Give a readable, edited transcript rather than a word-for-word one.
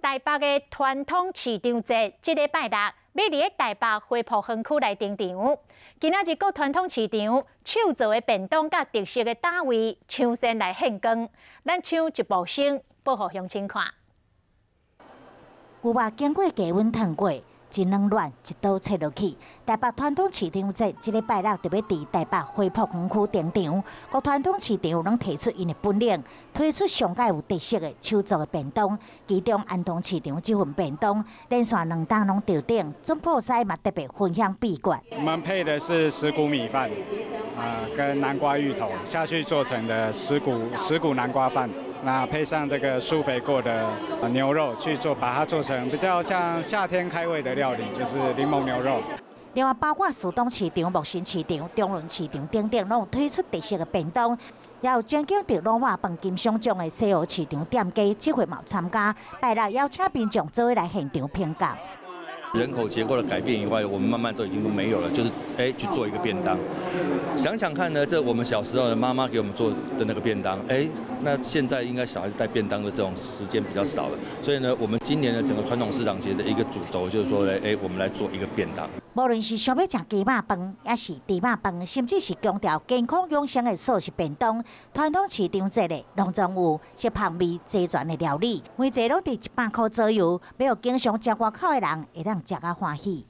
台北的传统市场节，这礼拜六要伫台北花圃园区来登场。今仔日，各传统市场手做的便当甲特色的打位抢先来献光，咱抢一部先报互乡亲看。牛肉经过加温烫过，真软软，一刀切落去。台北传统市场节这礼拜六就要伫台北花圃园区登场。各传统市场拢提出因的本领，推出上界有特色的手做的便当。其中安东市场这份便当，连续2档拢吊顶，总铺师嘛特别分享秘诀。我们配的是石谷米饭，跟南瓜芋头下去做成的石谷南瓜饭。那配上这个酥肥过的牛肉去做，把它做成比较像夏天开胃的料理，就是柠檬牛肉。另外，包括苏东市场、木新市场、中仑市场等等，拢有推出特色的便当，也有正经着卤肉饭金赏奖的西湖市场店家，这回嘛有参加。拜六邀请民众做伙来现场评价。人口结构的改变以外，我们慢慢都已经没有了，就是去做一个便当。想想看呢，这我们小时候的妈妈给我们做的那个便当，那现在应该小孩子带便当的这种时间比较少了，所以呢，我们今年的整个传统市场节的一个主轴就是说呢，我们来做一个便当。无论是想要吃鸡肉饭，也是猪肉饭，甚至是强调健康养生的素食便当，传统市场节的拢总有适香味齐全的料理，每一个拢伫100块左右，要有经常吃外口的人会当食甲欢喜。